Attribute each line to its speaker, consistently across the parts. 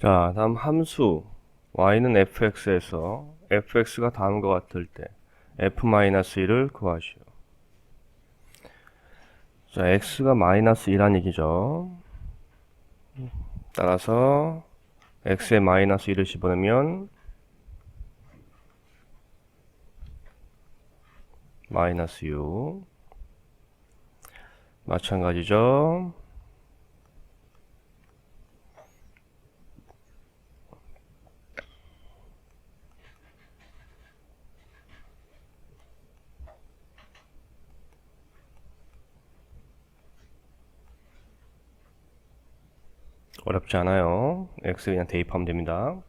Speaker 1: 자, 다음 함수 y는 fx에서 fx가 다음과 같을 때 f-1을 구하시오. 자, x가 -1란 얘기죠. 따라서 x에 -1을 집어넣으면 -6 마찬가지죠. 어렵지 않아요. x 그냥 대입하면 됩니다.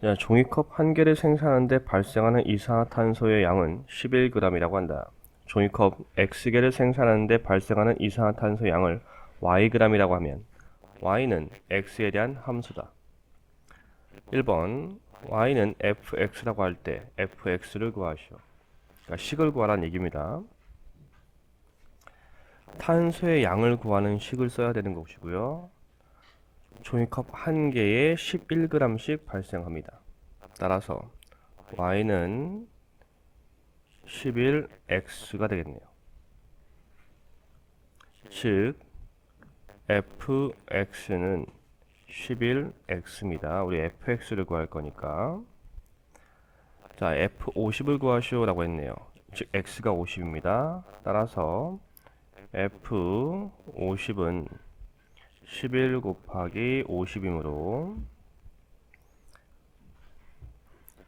Speaker 1: 자, 종이컵 한 개를 생산하는데 발생하는 이산화탄소의 양은 11g이라고 한다. 종이컵 X개를 생산하는데 발생하는 이산화탄소 양을 Yg이라고 하면 Y는 X에 대한 함수다. 1번 Y는 fx라고 할 때 fx를 구하시오. 그러니까 식을 구하라는 얘기입니다. 탄소의 양을 구하는 식을 써야 되는 것이고요. 종이컵 한 개에 11g씩 발생합니다. 따라서 Y는 11x가 되겠네요. 즉 fx는 11x입니다. 우리 fx를 구할 거니까. 자, f50을 구하시오 라고 했네요. 즉 x가 50입니다. 따라서 f50은 11 곱하기 50이므로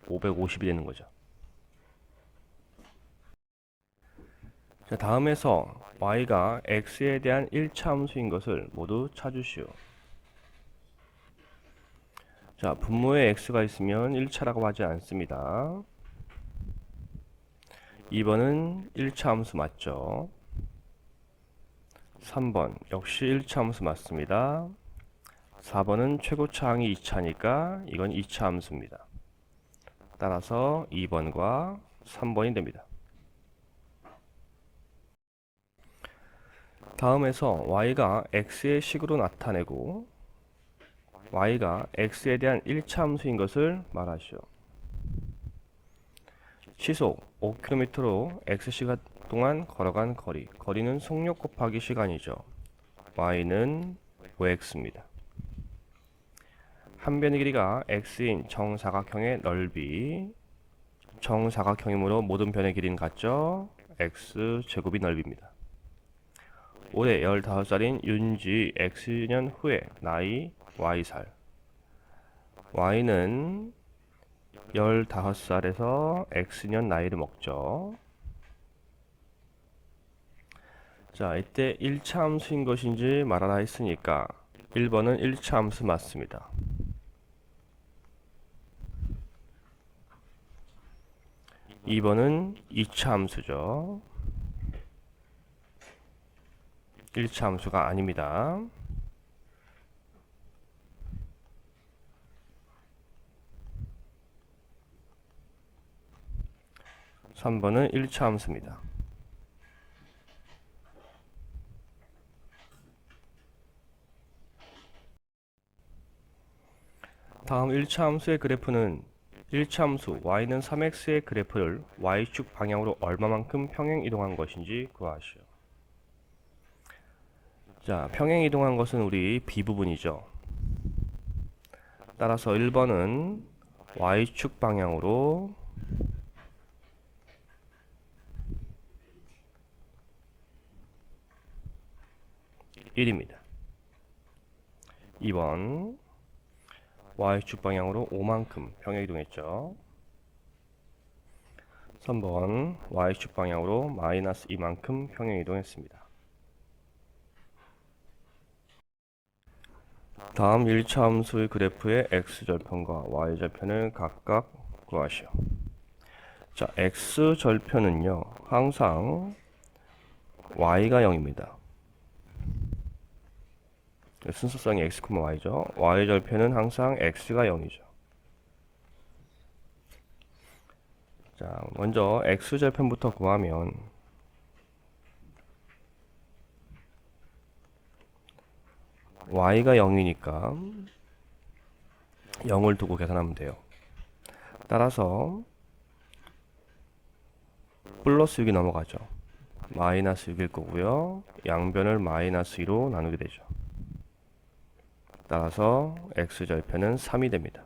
Speaker 1: 550이 되는 거죠. 자, 다음에서 y가 x에 대한 1차 함수인 것을 모두 찾으시오. 자, 분모에 x가 있으면 1차라고 하지 않습니다. 2번은 1차 함수 맞죠? 3번 역시 1차 함수 맞습니다. 4번은 최고차항이 2차니까 이건 2차 함수입니다. 따라서 2번과 3번이 됩니다. 다음에서 y가 x의 식으로 나타내고 y가 x에 대한 1차 함수인 것을 말하시오. 시속 5km로 x시간 동안 걸어간 거리, 거리는 속력 곱하기 시간이죠. y는 5x입니다. 한 변의 길이가 x인 정사각형의 넓이, 정사각형이므로 모든 변의 길이는 같죠? x제곱이 넓입니다. 올해 15살인 윤지 x년 후에 나이 y살, y는 15살에서 x년 나이를 먹죠. 자, 이때 1차 함수인 것인지 말하라 했으니까 1번은 1차 함수 맞습니다. 2번은 2차 함수죠. 1차 함수가 아닙니다. 3번은 1차 함수입니다. 다음 1차 함수의 그래프는 1차 함수 y는 3x의 그래프를 y축 방향으로 얼마만큼 평행 이동한 것인지 구하시오. 자, 평행 이동한 것은 우리 b 부분이죠. 따라서 1번은 y축 방향으로 1입니다. 2번 y축 방향으로 5만큼 평행 이동했죠. 3번 y축 방향으로 마이너스 2만큼 평행 이동했습니다. 다음 1차 함수의 그래프의 x절편과 y절편을 각각 구하시오. 자, x절편은요 항상 y가 0입니다. 순서상이 x, y죠. y절편은 항상 x가 0이죠. 자, 먼저 x절편부터 구하면 y가 0이니까 0을 두고 계산하면 돼요. 따라서 플러스 6이 넘어가죠. 마이너스 6일 거고요. 양변을 마이너스 2로 나누게 되죠. 따라서 x절편은 3이 됩니다.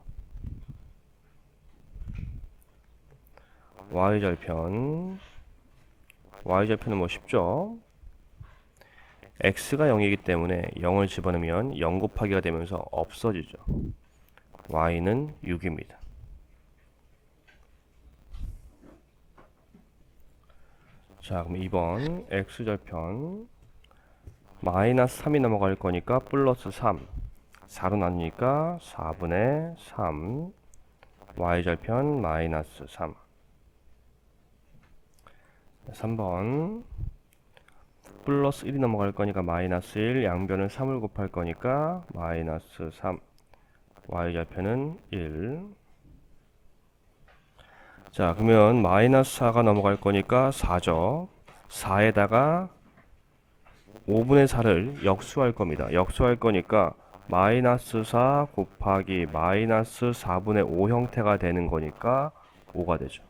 Speaker 1: y절편은 뭐 쉽죠? x가 0이기 때문에 0을 집어넣으면 0 곱하기가 되면서 없어지죠. y는 6입니다. 자, 그럼 2번 x절편 마이너스 3이 넘어갈 거니까 플러스 3 4로 나누니까 4분의 3 y절편 마이너스 3 3번 플러스 1이 넘어갈 거니까 마이너스 1 양변을 3을 곱할 거니까 마이너스 3 y절편은 1. 자, 그러면 마이너스 4가 넘어갈 거니까 4죠. 4에다가 5분의 4를 역수할 겁니다. 역수할 거니까 마이너스 4 곱하기 마이너스 4분의 5 형태가 되는 거니까 5가 되죠.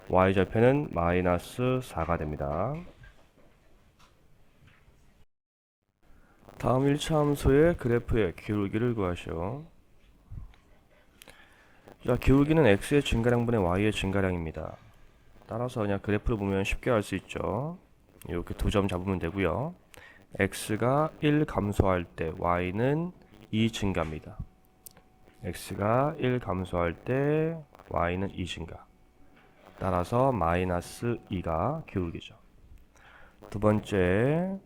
Speaker 1: y절편은 마이너스 4가 됩니다. 다음 1차 함수의 그래프의 기울기를 구하시오. 자, 기울기는 x의 증가량분의 y의 증가량입니다. 따라서 그냥 그래프를 보면 쉽게 알 수 있죠. 이렇게 두 점 잡으면 되고요. x가 1 감소할 때 y는 2 증가입니다. x가 1 감소할 때 y는 2 증가. 따라서 마이너스 2가 기울기죠. 두 번째,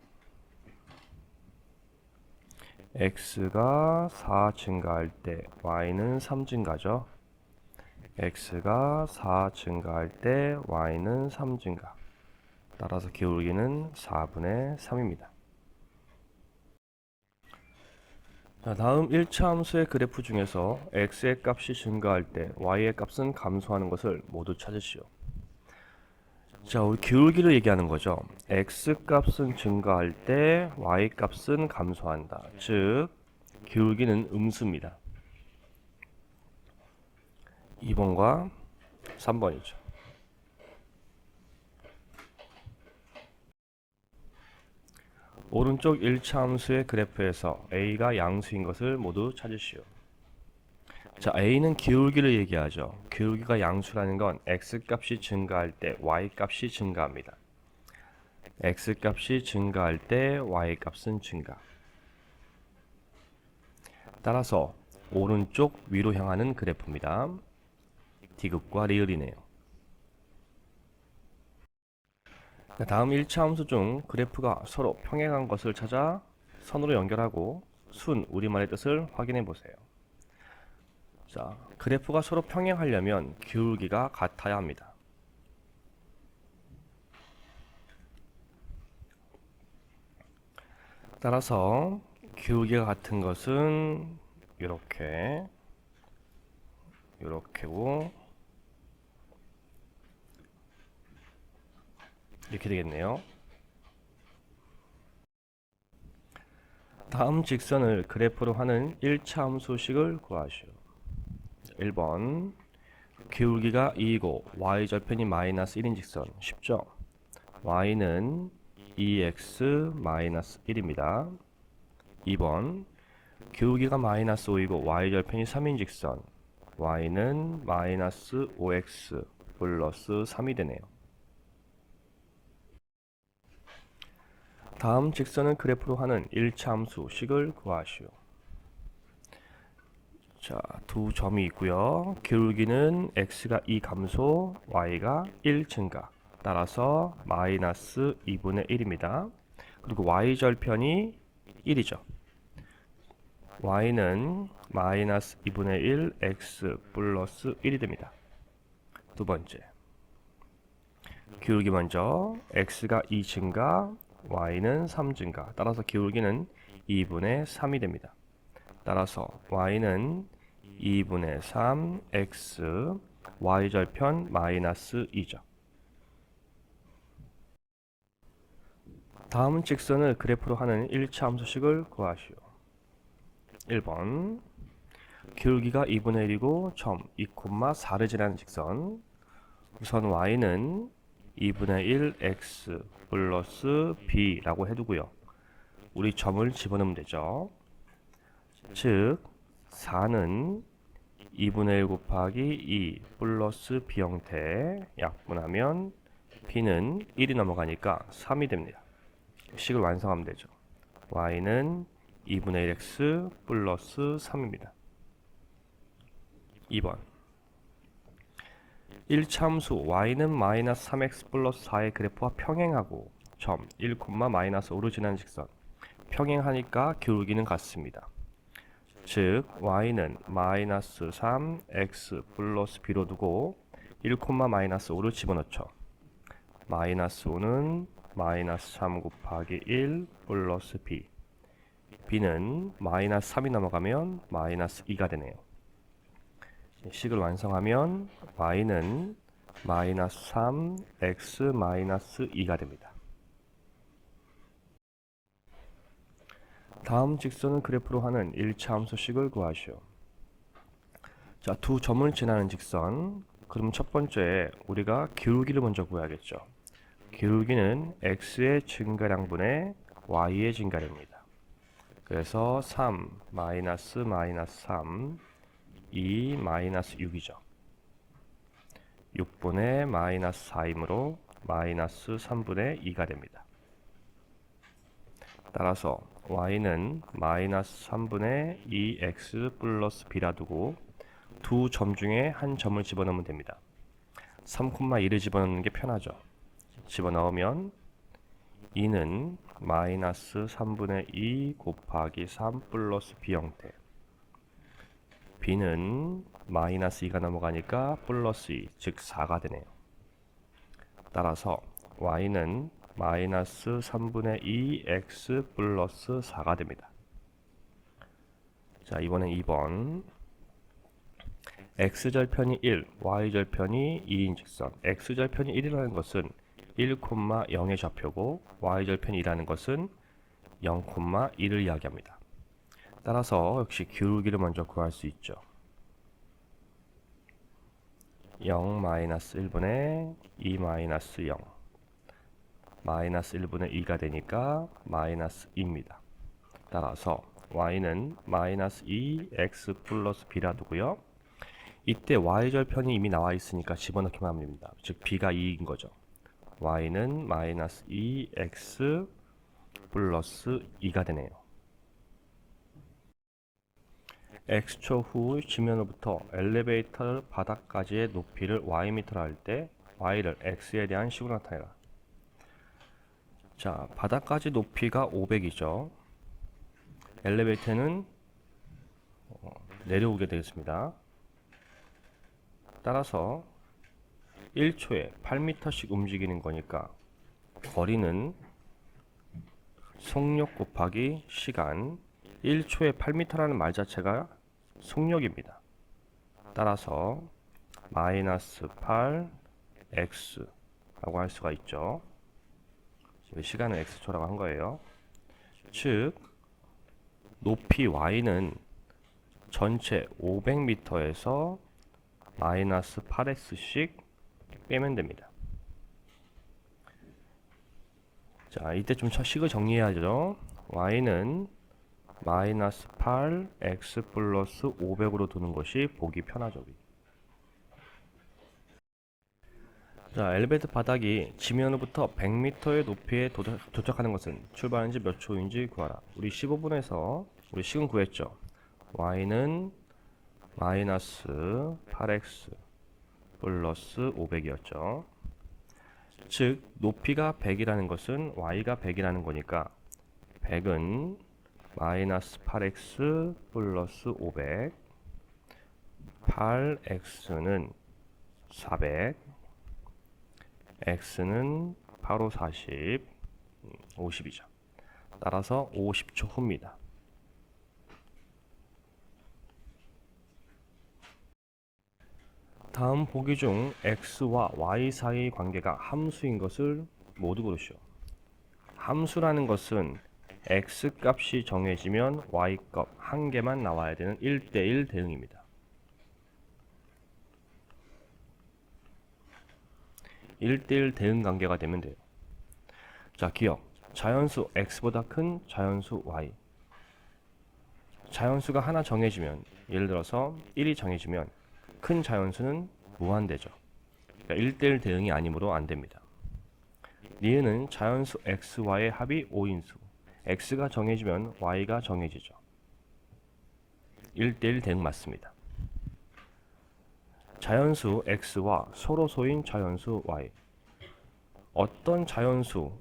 Speaker 1: x가 4 증가할 때 y는 3 증가죠. x가 4 증가할 때 y는 3 증가. 따라서 기울기는 4분의 3입니다. 자, 다음 1차 함수의 그래프 중에서 x의 값이 증가할 때 y의 값은 감소하는 것을 모두 찾으시오. 자, 우리 기울기를 얘기하는 거죠. x 값은 증가할 때 y 값은 감소한다. 즉 기울기는 음수입니다. 2번과 3번이죠. 오른쪽 1차 함수의 그래프에서 a가 양수인 것을 모두 찾으시오. 자, a는 기울기를 얘기하죠. 기울기가 양수라는 건 x값이 증가할 때 y값이 증가합니다. x값이 증가할 때 y값은 증가. 따라서 오른쪽 위로 향하는 그래프입니다. 디귿과 리을이네요. 다음 1차 함수 중 그래프가 서로 평행한 것을 찾아 선으로 연결하고 순 우리말의 뜻을 확인해 보세요. 자, 그래프가 서로 평행하려면 기울기가 같아야 합니다. 따라서 기울기가 같은 것은 이렇게고 이렇게 되겠네요. 다음 직선을 그래프로 하는 1차 함수식을 구하시오. 1번 기울기가 2이고 y절편이 마이너스 1인 직선 쉽죠? y는 2x 마이너스 1입니다. 2번 기울기가 마이너스 5이고 y절편이 3인 직선 y는 마이너스 5x 플러스 3이 되네요. 다음 직선을 그래프로 하는 1차 함수 식을 구하시오. 자, 두 점이 있고요. 기울기는 x가 2 감소, y가 1 증가. 따라서 마이너스 2분의 1입니다. 그리고 y절편이 1이죠. y는 마이너스 2분의 1 x 플러스 1이 됩니다. 두 번째, 기울기 먼저 x가 2 증가, y는 3 증가. 따라서 기울기는 2분의 3이 됩니다. 따라서 y는 2분의 3 x y절편 마이너스 2죠. 다음 직선을 그래프로 하는 1차 함수식을 구하시오. 1번 기울기가 2분의 1이고 점 2,4를 지나는 직선. 우선 y는 2분의 1 x 플러스 b라고 해두고요. 우리 점을 집어넣으면 되죠. 즉 4는 2분의 1 곱하기 2 플러스 b 형태 약분하면 b는 1이 넘어가니까 3이 됩니다. 식을 완성하면 되죠. y는 2분의 1x 플러스 3입니다. 2번 1차함수 y는 마이너스 3x 플러스 4의 그래프와 평행하고 점 1, 마이너스 5로 지나는 직선. 평행하니까 기울기는 같습니다. 즉 y는 마이너스 3x 플러스 b로 두고 1, 마이너스 5를 집어넣죠. 마이너스 5는 마이너스 3 곱하기 1 플러스 b. b는 마이너스 3이 넘어가면 마이너스 2가 되네요. 식을 완성하면 y는 마이너스 3 x 마이너스 2가 됩니다. 다음 직선을 그래프로 하는 1차 함수식을 구하시오. 자, 두 점을 지나는 직선. 그럼 첫 번째 우리가 기울기를 먼저 구해야겠죠. 기울기는 x의 증가량분의 y의 증가량입니다. 그래서 3 마이너스 마이너스 3 2 마이너스 6이죠. 6분의 마이너스 4이므로 마이너스 3분의 2가 됩니다. 따라서 y는 마이너스 3분의 2x 플러스 b라 두고 두 점 중에 한 점을 집어넣으면 됩니다. 3,2를 집어넣는 게 편하죠. 집어넣으면 2는 마이너스 3분의 2 곱하기 3 플러스 b 형태. b는 마이너스 2가 넘어가니까 플러스 2, 즉 4가 되네요. 따라서 y는 마이너스 3분의 2 x 플러스 4가 됩니다. 자, 이번엔 2번. x절편이 1, y절편이 2인 직선. x절편이 1이라는 것은 1, 0의 좌표고 y절편이 2라는 것은 0, 2를 이야기합니다. 따라서 역시 기울기를 먼저 구할 수 있죠. 0 마이너스 1분의 2 마이너스 0 마이너스 1분의 2가 되니까 마이너스 2입니다. 따라서 y는 마이너스 2x 플러스 b라 두고요. 이때 y절편이 이미 나와 있으니까 집어넣기만 하면 됩니다. 즉 b가 2인 거죠. y는 마이너스 2x 플러스 2가 되네요. x초 후 지면으로부터 엘리베이터 바닥까지의 높이를 ym로 할 때 y를 x에 대한 식으로 나타내라. 자, 바닥까지 높이가 500이죠. 엘리베이터는 내려오게 되겠습니다. 따라서 1초에 8m씩 움직이는 거니까 거리는 속력 곱하기 시간. 1초에 8m라는 말 자체가 속력입니다. 따라서 마이너스 8x 라고 할 수가 있죠. 시간은 x초라고 한 거예요. 즉 높이 y는 전체 500m에서 마이너스 8x씩 빼면 됩니다. 자, 이때 좀 식을 정리해야죠. y는 마이너스 8x 플러스 500으로 두는 것이 보기 편하죠. 자, 엘리베이터 바닥이 지면으로부터 100m의 높이에 도착하는 것은 출발한지 몇 초인지 구하라. 우리 15분에서 우리 식은 구했죠. y는 마이너스 8x 플러스 500이었죠. 즉 높이가 100이라는 것은 y가 100이라는 거니까 100은 마이너스 8x 플러스 500 8x는 400 x는 8, 5, 40 50이죠. 따라서 50초 후입니다. 다음 보기 중 x와 y 사이의 관계가 함수인 것을 모두 고르시오. 함수라는 것은 x 값이 정해지면 y 값 한 개만 나와야 되는 1대1 대응입니다. 1대1 대응 관계가 되면 돼요. 자, 기억. 자연수 x보다 큰 자연수 y. 자연수가 하나 정해지면, 예를 들어서 1이 정해지면 큰 자연수는 무한대죠. 그러니까 1대1 대응이 아니므로 안 됩니다. 니은은 자연수 x, y의 합이 5인수. x가 정해지면 y가 정해지죠. 1대1 대응 맞습니다. 자연수 x와 서로소인 자연수 y. 어떤 자연수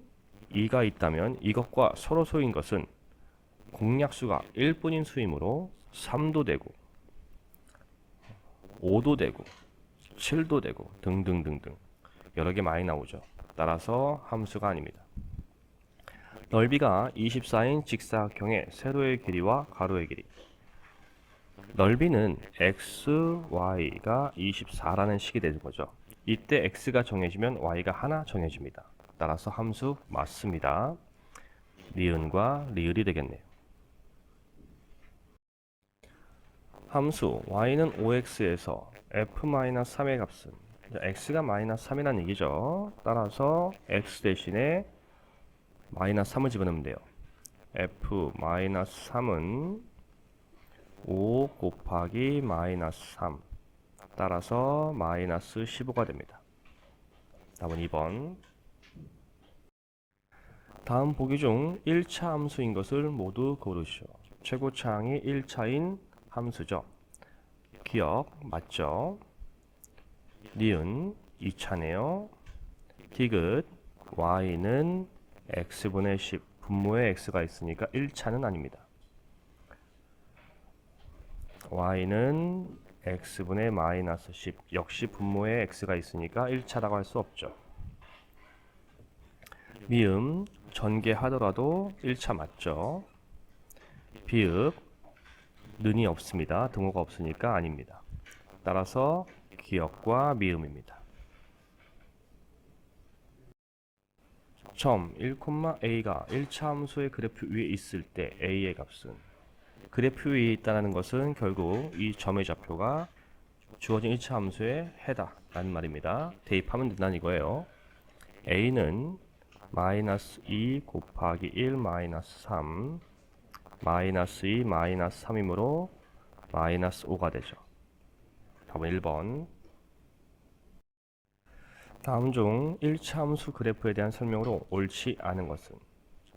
Speaker 1: 2가 있다면 이것과 서로소인 것은 공약수가 1뿐인 수이므로 3도 되고 5도 되고 7도 되고 등등등등 여러 개 많이 나오죠. 따라서 함수가 아닙니다. 넓이가 24인 직사각형의 세로의 길이와 가로의 길이. 넓이는 x, y가 24라는 식이 되는 거죠. 이때 x가 정해지면 y가 하나 정해집니다. 따라서 함수 맞습니다. 니은과 리을이 되겠네요. 함수 y는 5x에서 f-3의 값은 x가 -3이라는 얘기죠. 따라서 x 대신에 -3을 집어넣으면 돼요. f-3은 5 곱하기 -3 따라서 -15가 됩니다. 답은 2번. 다음 보기 중 1차 함수인 것을 모두 고르시오. 최고차항이 1차인 함수죠. 기억 맞죠? 니은 2차네요. 디귿 y는 x분의 10 분모에 x가 있으니까 1차는 아닙니다. y는 x분의 -10 역시 분모에 x가 있으니까 1차라고 할 수 없죠. 미음 전개하더라도 1차 맞죠. 비읍 는이 없습니다. 등호가 없으니까 아닙니다. 따라서 기억과 미음입니다. 점 1,a가 1차 함수의 그래프 위에 있을 때 a의 값은 그래프 위에 있다는 것은 결국 이 점의 좌표가 주어진 1차 함수에 해다라는 말입니다. 대입하면 된다는 이거예요. a는 -2 곱하기 1 -3 -2 -3이므로 -5가 되죠. 답은 1번. 다음 중 1차 함수 그래프에 대한 설명으로 옳지 않은 것은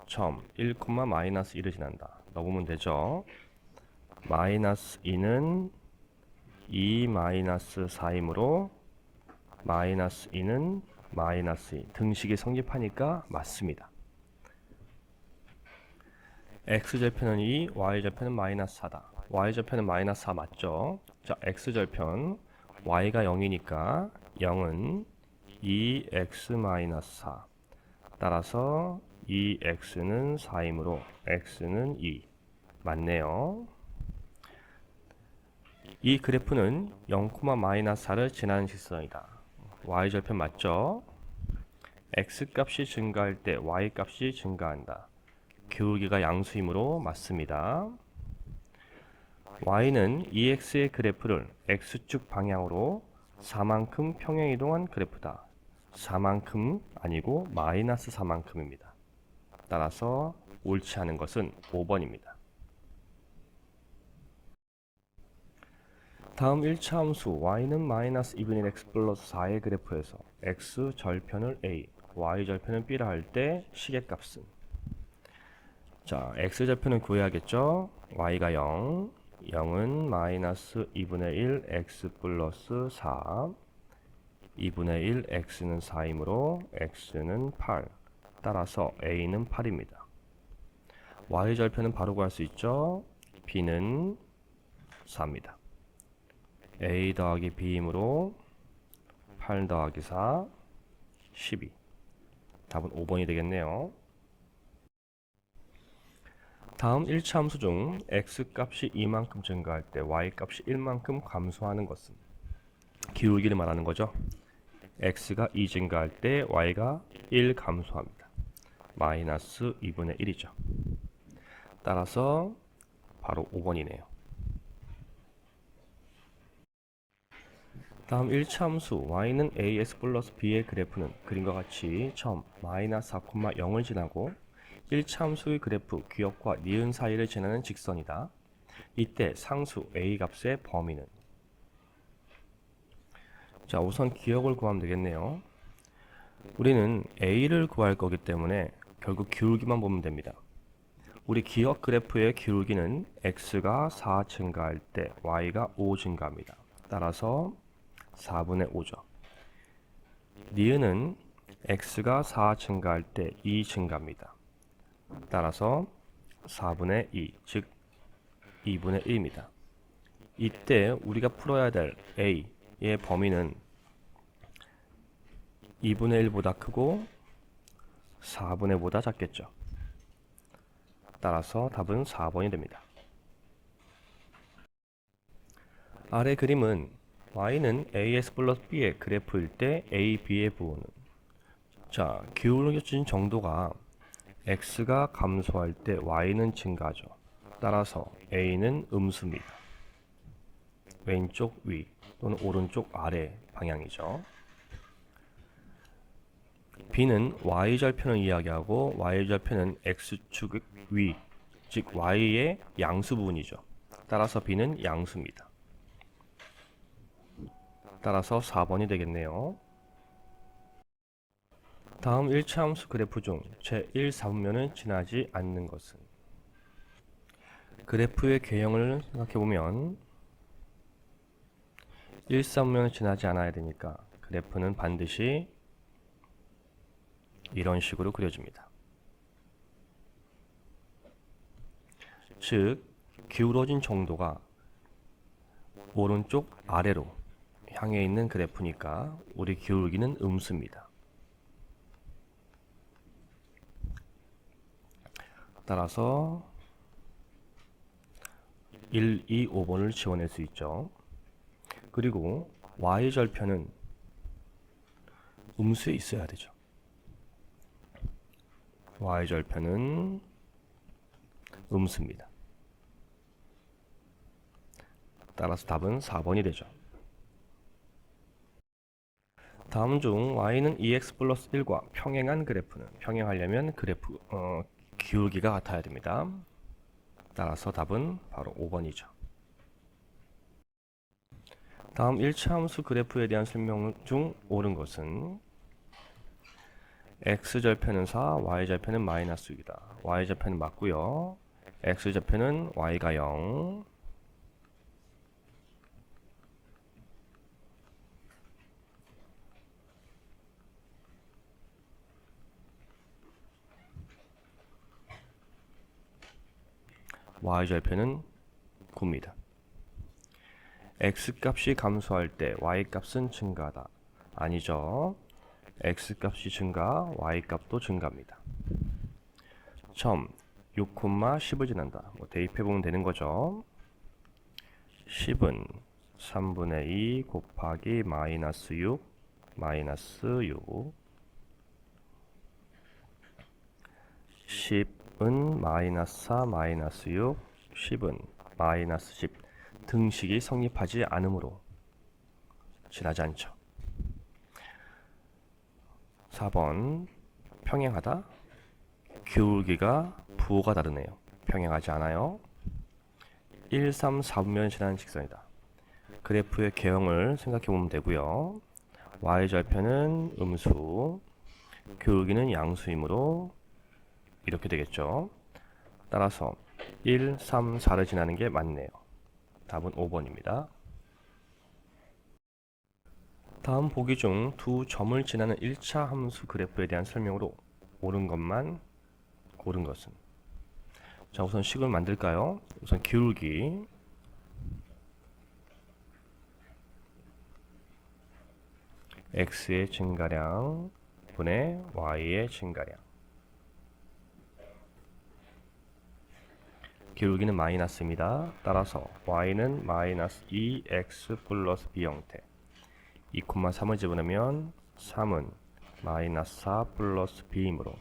Speaker 1: 점 1, -1을 지난다. 넣으면 되죠. -2는 2 4이므로 -2는 -2 등식이 성립하니까 맞습니다. x절편은 2, y절편은 -4다. y절편은 -4 맞죠? 자, x절편 y가 0이니까 0은 2x-4 따라서 2x는 4이므로 x는 2 맞네요. 이 그래프는 0,-4를 지나는 직선이다. y절편 맞죠? x값이 증가할 때 y값이 증가한다. 기울기가 양수이므로 맞습니다. y는 2x의 그래프를 x축 방향으로 4만큼 평행이동한 그래프다. 4만큼 아니고 -4만큼입니다. 따라서 옳지 않은 것은 5번입니다. 다음 1차 함수 y는 -2분의 x 플러스 4의 그래프에서 x절편을 a, y절편을 b라 할 때 시계값은 자, x절편은 구해야겠죠? y가 0, 0은 -2분의 1 x 플러스 4 2분의 1 x는 4이므로 x는 8 따라서 a는 8입니다. y절편은 바로 구할 수 있죠? b는 4입니다. a 더하기 b이므로 8 더하기 4 12 답은 5번이 되겠네요. 다음 1차 함수 중 x값이 2만큼 증가할 때 y값이 1만큼 감소하는 것은 기울기를 말하는 거죠. x가 2 증가할 때 y가 1 감소합니다. -2분의 1이죠. 따라서 바로 5번이네요. 다음 1차 함수 y는 ax 플러스 b의 그래프는 그림과 같이 처음 마이너스 4,0을 지나고 1차 함수의 그래프 기역과 니은 사이를 지나는 직선이다. 이때 상수 a 값의 범위는, 자 우선 기역을 구하면 되겠네요. 우리는 a를 구할 거기 때문에 결국 기울기만 보면 됩니다. 우리 기역 그래프의 기울기는 x가 4 증가할 때 y가 5 증가합니다. 따라서 4분의 5죠. 니은은 x가 4 증가할 때 2 증가합니다. 따라서 4분의 2, 즉 2분의 1입니다. 이때 우리가 풀어야 될 a의 범위는 2분의 1보다 크고 4분의 5보다 작겠죠. 따라서 답은 4번이 됩니다. 아래 그림은 y는 ax 플러스 b의 그래프일 때 a, b의 부호는, 자 기울어진 정도가 x가 감소할 때 y는 증가하죠. 따라서 a는 음수입니다. 왼쪽 위 또는 오른쪽 아래 방향이죠. b는 y절편을 이야기하고 y절편은 x축 위, 즉 y의 양수 부분이죠. 따라서 b는 양수입니다. 따라서 4번이 되겠네요. 다음 1차 함수 그래프 중 제1, 4분면을 지나지 않는 것은, 그래프의 개형을 생각해보면 1, 4분면을 지나지 않아야 되니까 그래프는 반드시 이런 식으로 그려집니다. 즉 기울어진 정도가 오른쪽 아래로 향해 있는 그래프니까 우리 기울기는 음수입니다. 따라서 1, 2, 5번을 지원할 수 있죠. 그리고 y절편은 음수에 있어야 되죠. y절편은 음수입니다. 따라서 답은 4번이 되죠. 다음 중 y는 2x 플러스 1과 평행한 그래프는, 평행하려면 그래프 기울기가 같아야 됩니다. 따라서 답은 바로 5번이죠. 다음 1차 함수 그래프에 대한 설명 중 옳은 것은, x절편은 4, y절편은 마이너스 6이다. y절편은 맞고요. x절편은 y가 0, y절편은 9입니다. x값이 감소할 때 y값은 증가하다. 아니죠. x값이 증가, y값도 증가합니다. 처음 6,10을 지난다. 대입해보면 되는 거죠. 10은 3분의 2 곱하기 마이너스 6, 마이너스 6. 10은 마이너스 4, 마이너스 6, 10은 마이너스 10. 등식이 성립하지 않으므로 지나지 않죠. 4번 평행하다. 기울기가 부호가 다르네요. 평행하지 않아요. 1, 3, 4분면을 지나는 직선이다. 그래프의 개형을 생각해보면 되고요. y절편은 음수, 기울기는 양수이므로 이렇게 되겠죠. 따라서 1, 3, 4를 지나는 게 맞네요. 답은 5번입니다. 다음 보기 중 두 점을 지나는 1차 함수 그래프에 대한 설명으로 옳은 것만 고른 것은, 자 우선 식을 만들까요? 우선 기울기 x의 증가량 분의 y의 증가량, 기울기는 마이너스입니다. 따라서 y는 마이너스 2x 플러스 b 형태, 2,3을 집어넣으면 3은 마이너스 4 플러스 b이므로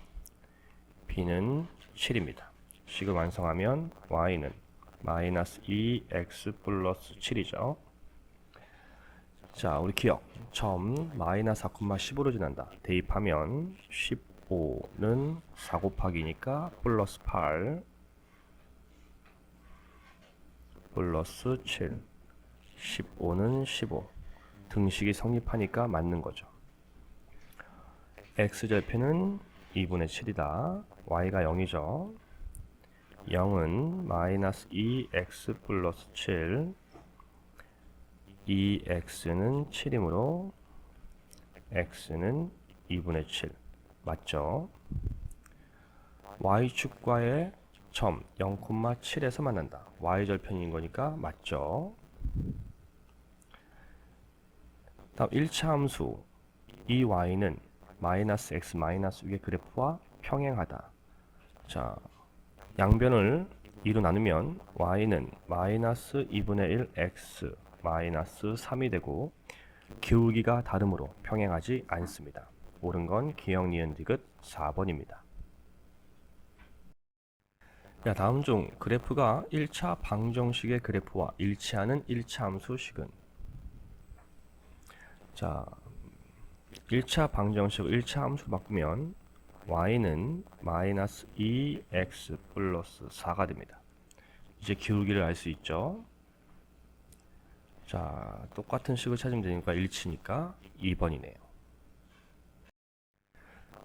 Speaker 1: b는 7입니다. 식을 완성하면 y는 마이너스 2x 플러스 7이죠. 자, 우리 기억. 점 마이너스 4,15로 지난다. 대입하면 15는 4 곱하기니까 플러스 8 플러스 7 15는 15 등식이 성립하니까 맞는 거죠. x절편은 2분의 7이다. y가 0이죠. 0은 마이너스 2x 플러스 7 2x는 7이므로 x는 2분의 7 맞죠? y축과의 점 0,7에서 만난다. y절편인 거니까 맞죠? 다음 1차 함수 이 y는 마이너스 x 마이너스 6의 그래프와 평행하다. 자, 양변을 2로 나누면 y는 마이너스 2분의 1 x 마이너스 3이 되고 기울기가 다르므로 평행하지 않습니다. 옳은 건 기억 니은 디귿 4번입니다. 다음 중 그래프가 1차 방정식의 그래프와 일치하는 1차 함수식은? 자, 1차 방정식 1차 함수 바꾸면 y는 마이너스 2x 플러스 4가 됩니다. 이제 기울기를 알 수 있죠. 자, 똑같은 식을 찾으면 되니까 일치니까 2번이네요.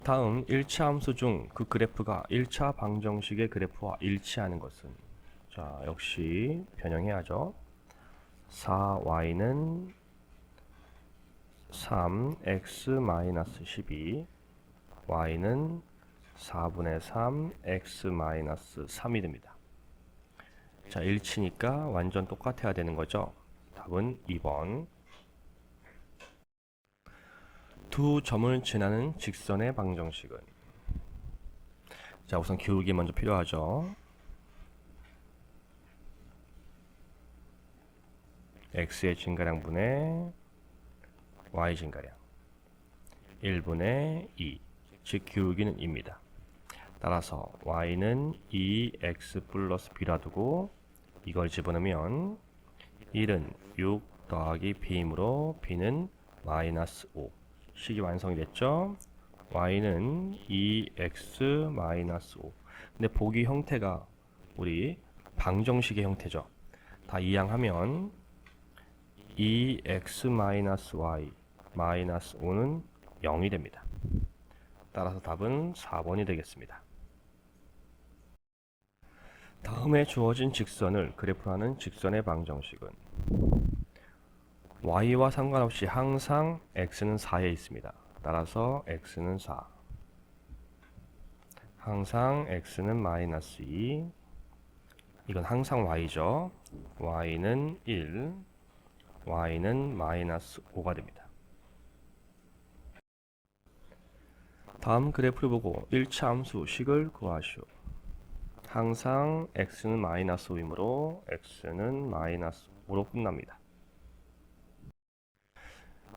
Speaker 1: 다음 1차 함수 중 그 그래프가 1차 방정식의 그래프와 일치하는 것은? 자, 역시 변형해야죠. 4y는 3x-12 y는 4분의 3 x-3이 됩니다. 자, 일치니까 완전 똑같아야 되는 거죠. 답은 2번. 두 점을 지나는 직선의 방정식은? 자, 우선 기울기 먼저 필요하죠. x의 증가량분의 y 증가량 1분의 2, 즉 기울기는 2입니다. 따라서 y는 2x 플러스 b라 두고 이걸 집어넣으면 1은 6 더하기 b이므로 b는 마이너스 5. 식이 완성이 됐죠. y는 2x 마이너스 5. 근데 보기 형태가 우리 방정식의 형태죠. 다 이항하면 2x 마이너스 y 마이너스 5는 0이 됩니다. 따라서 답은 4번이 되겠습니다. 다음에 주어진 직선을 그래프하는 직선의 방정식은? y와 상관없이 항상 x는 4에 있습니다. 따라서 x는 4. 항상 x는 마이너스 2. 이건 항상 y죠. y는 1. y는 마이너스 5가 됩니다. 다음 그래프를 보고 1차 함수 식을 구하시오. 항상 x는 마이너스 5이므로 x는 마이너스 5로 끝납니다.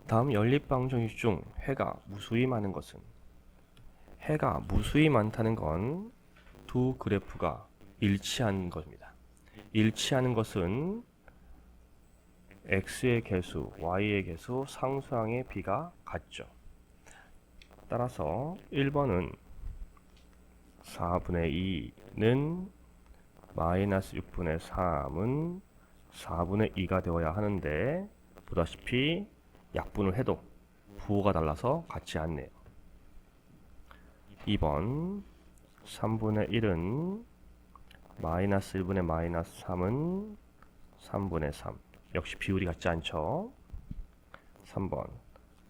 Speaker 1: 다음 연립방정식 중 해가 무수히 많은 것은? 해가 무수히 많다는 건 두 그래프가 일치하는 것입니다. 일치하는 것은 x의 개수, y의 개수, 상수항의 비가 같죠. 따라서 1번은 4분의 2는 마이너스 6분의 3은 4분의 2가 되어야 하는데 보다시피 약분을 해도 부호가 달라서 같지 않네요. 2번 3분의 1은 마이너스 1분의 마이너스 3은 3분의 3. 역시 비율이 같지 않죠. 3번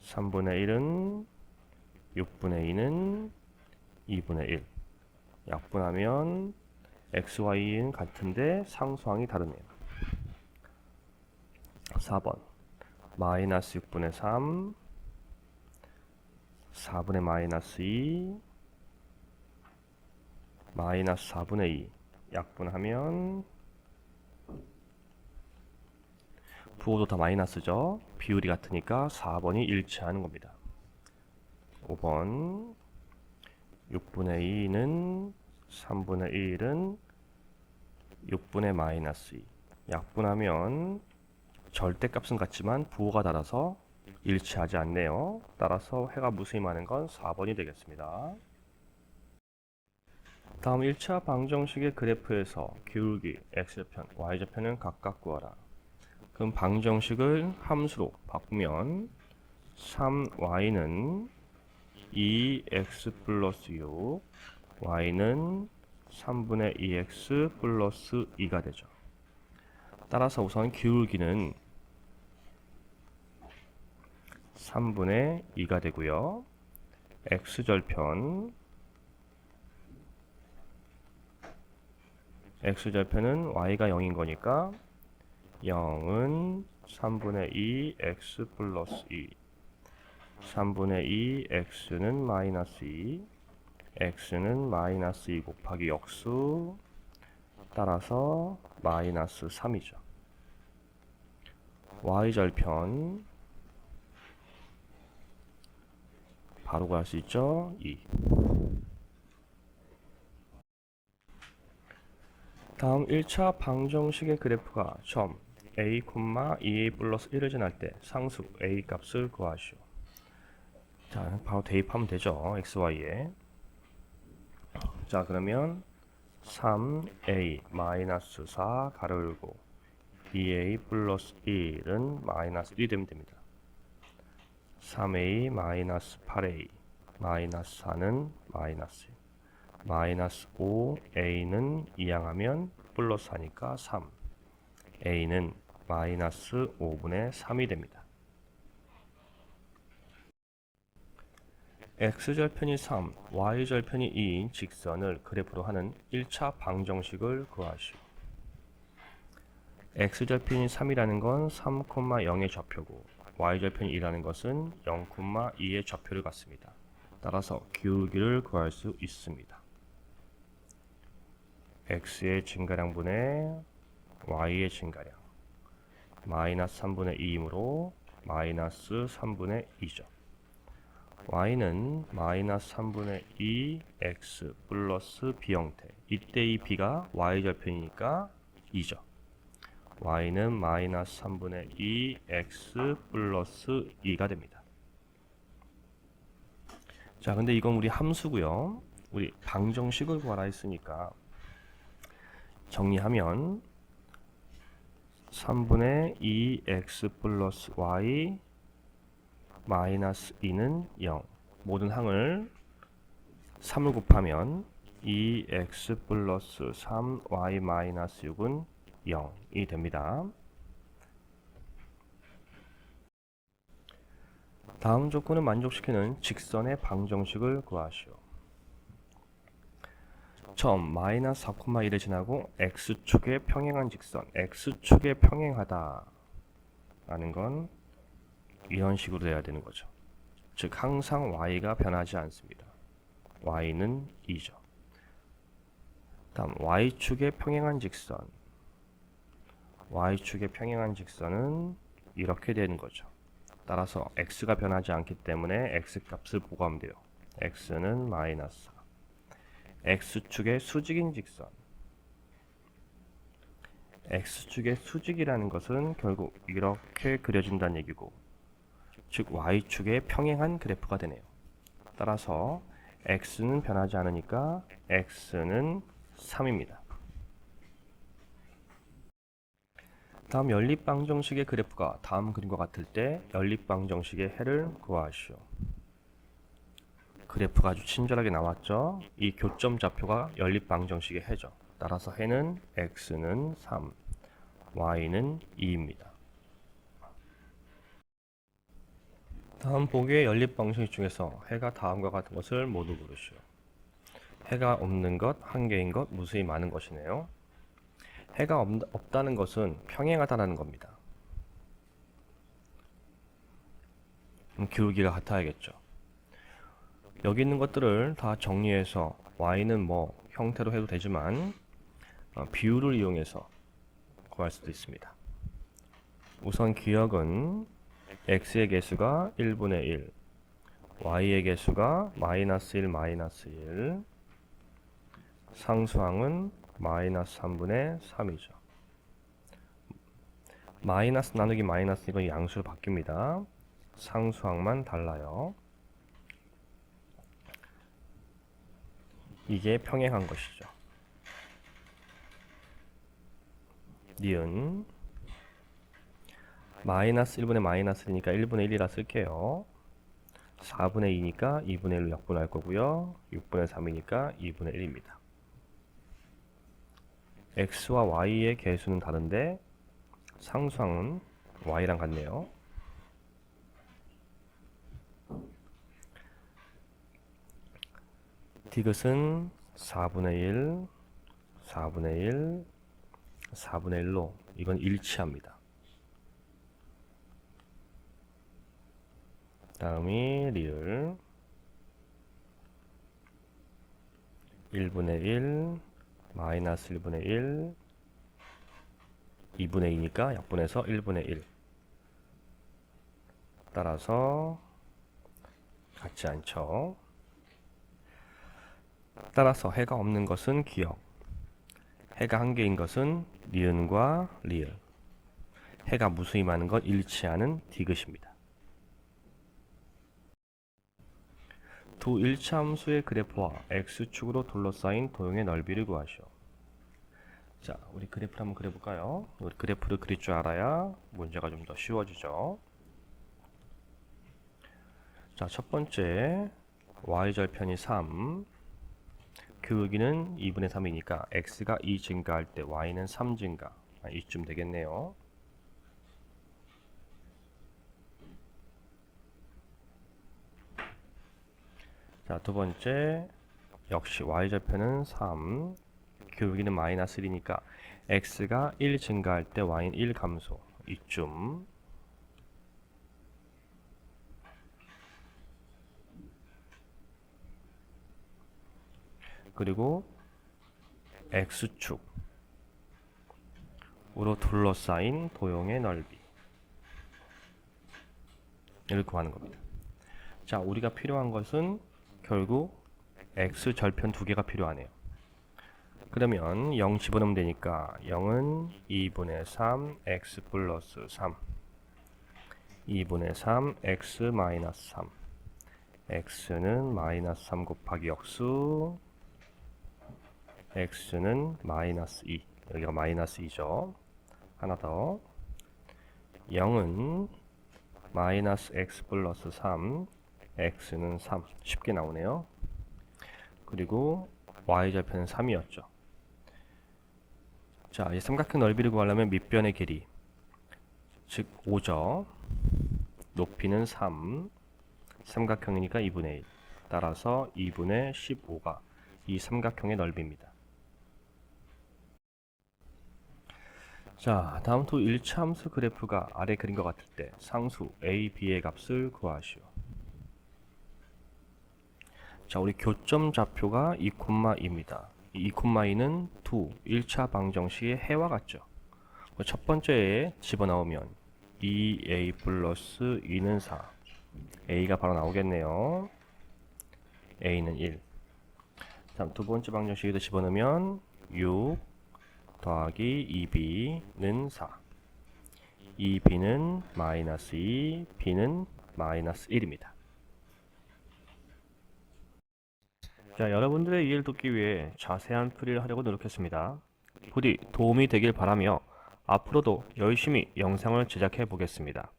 Speaker 1: 3분의 1은 6분의 2는 2분의 1. 약분하면 x, y는 같은데 상수항이 다르네요. 4번 마이너스 6분의 3 4분의 마이너스 2 마이너스 4분의 2 약분하면 부호도 다 마이너스죠. 비율이 같으니까 4번이 일치하는 겁니다. 5번 6분의 2는 3분의 1은 6분의 마이너스 2. 약분하면 절대값은 같지만 부호가 달아서 일치하지 않네요. 따라서 해가 무수히 건 4번이 되겠습니다. 다음 1차 방정식의 그래프에서 기울기 x좌편, y좌편을 각각 구하라. 그럼 방정식을 함수로 바꾸면 3y는 2x 플러스 6, y는 3분의 2x 플러스 2가 되죠. 따라서 우선 기울기는 3분의 2가 되고요. x절편은 y가 0인 거니까 0은 3분의 2 x 플러스 2, 3분의 2 x는 마이너스 2, x는 마이너스 2 곱하기 역수, 따라서 마이너스 3이죠. y절편 바로 구할 수 있죠. 2. 다음 1차 방정식의 그래프가 점 a, 2a 플러스 1을 지날 때 상수 a 값을 구하시오. 자, 바로 대입하면 되죠. xy에. 자, 그러면 3a 마이너스 4 가로 열고 2a 플러스 1은 마이너스 1이 되면 됩니다. 3a 마이너스 8a 마이너스 4는 마이너스 1, 마이너스 5a는 이항하면 플러스 하니까 3, a는 마이너스 5분의 3이 됩니다. x절편이 3, y절편이 2인 직선을 그래프로 하는 1차 방정식을 구하시오. x절편이 3이라는 건 3,0의 좌표고 y절편이 2라는 것은 0,2의 좌표를 갖습니다. 따라서 기울기를 구할 수 있습니다. x의 증가량분의 y의 증가량 마이너스 3분의 2이므로 마이너스 3분의 2죠. y는 마이너스 3분의 2 x 플러스 b 형태. 이때 이 b가 y절편이니까 2죠. y는 마이너스 3분의 2 x 플러스 2가 됩니다. 자, 근데 이건 우리 함수고요. 우리 방정식을 구하라 했으니까 정리하면 3분의 2x 플러스 y 마이너스 2는 0. 모든 항을 3을 곱하면 2x 플러스 3y 마이너스 6은 0이 됩니다. 다음 조건을 만족시키는 직선의 방정식을 구하시오. 점 마이너스 4,1을 지나고 x축에 평행한 직선, x축에 평행하다 라는 건 이런 식으로 돼야 되는 거죠. 즉 항상 y가 변하지 않습니다. y는 2죠. 다음 y축에 평행한 직선, y축에 평행한 직선은 이렇게 되는 거죠. 따라서 x가 변하지 않기 때문에 x값을 보고하면 돼요. x는 마이너스 4. x축의 수직인 직선, x축의 수직이라는 것은 결국 이렇게 그려진다는 얘기고, 즉 y축에 평행한 그래프가 되네요. 따라서 x는 변하지 않으니까 x는 3입니다. 다음 연립방정식의 그래프가 다음 그림과 같을 때 연립방정식의 해를 구하시오. 그래프가 아주 친절하게 나왔죠. 이 교점 좌표가 연립방정식의 해죠. 따라서 해는 x는 3, y는 2입니다. 다음 보기의 연립방정식 중에서 해가 다음과 같은 것을 모두 고르시오. 해가 없는 것, 한 개인 것, 무수히 많은 것이네요. 해가 없다는 것은 평행하다는 겁니다. 기울기가 같아야겠죠. 여기 있는 것들을 다 정리해서 y는 뭐 형태로 해도 되지만 비율을 이용해서 구할 수도 있습니다. 우선 기억은 x의 개수가 1분의 1, y의 개수가 마이너스 1, 마이너스 1, 상수항은 마이너스 3분의 3이죠. 마이너스 나누기 마이너스 이건 양수로 바뀝니다. 상수항만 달라요. 이게 평행한 것이죠. 니은 마이너스 1분의 마이너스 1이니까 1분의 1이라 쓸게요. 4분의 2니까 2분의 1로 약분할 거고요. 6분의 3이니까 2분의 1입니다. x와 y의 개수는 다른데 상수항은 y랑 같네요. 디귿은 4분의 1, 4분의 1, 4분의 1로 이건 일치합니다. 다음이 리을 1분의 1, 마이너스 1분의 1, 2분의 2니까 약분해서 1분의 1. 따라서 같지 않죠. 따라서 해가 없는 것은 기억, 해가 한 개인 것은 니은과 리을, 해가 무수임하는 것 일치하는 디귿입니다. 두 일차함수의 그래프와 x축으로 둘러싸인 도형의 넓이를 구하시오. 자, 우리 그래프를 한번 그려볼까요? 우리 그래프를 그릴 줄 알아야 문제가 좀 더 쉬워지죠. 자, 첫 번째 y절편이 3, 그 여기는 2분의 3이니까 x가 2 증가할 때 y는 3 증가, 이쯤 되겠네요. 자, 두 번째 역시 y절편은 3, 그 여기는 마이너스 1이니까 x가 1 증가할 때 y는 1 감소, 이쯤. 그리고 x축으로 둘러싸인 도형의 넓이 를 구하는 겁니다. 자, 우리가 필요한 것은 결국 x절편 두 개가 필요하네요. 그러면 0 집어넣으면 되니까 0은 2분의 3 x 플러스 3, 2분의 3 x 마이너스 3, x는 마이너스 3 곱하기 역수, x는 마이너스 2, 여기가 마이너스 2죠. 하나 더, 0은 마이너스 x 플러스 3, x는 3, 쉽게 나오네요. 그리고 y절편은 3이었죠. 자, 이 삼각형 넓이를 구하려면 밑변의 길이, 즉 5죠. 높이는 3, 삼각형이니까 2분의 1, 따라서 2분의 15가 이 삼각형의 넓이입니다. 자, 다음 두 일차함수 그래프가 아래 그린 것 같을 때 상수 a, b의 값을 구하시오. 자, 우리 교점 좌표가 2,2입니다. 이 2,2는 두 1차 방정식의 해와 같죠. 첫 번째에 집어넣으면 2a 플러스 2는 4, a가 바로 나오겠네요. a는 1. 다음 두 번째 방정식에도 집어넣으면 6 더하기 2b는 4, 2b는 마이너스 2, b는 마이너스 1입니다. 자, 여러분들의 이해를 돕기 위해 자세한 풀이를 하려고 노력했습니다. 부디 도움이 되길 바라며 앞으로도 열심히 영상을 제작해 보겠습니다.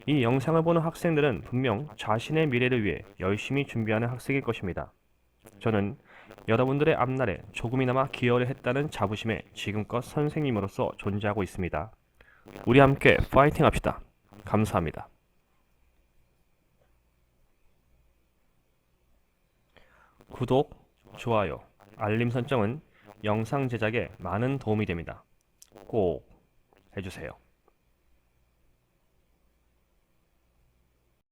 Speaker 1: 이 영상을 보는 학생들은 분명 자신의 미래를 위해 열심히 준비하는 학생일 것입니다. 저는 여러분들의 앞날에 조금이나마 기여를 했다는 자부심에 지금껏 선생님으로서 존재하고 있습니다. 우리 함께 파이팅 합시다. 감사합니다. 구독, 좋아요, 알림 설정은 영상 제작에 많은 도움이 됩니다. 꼭 해주세요.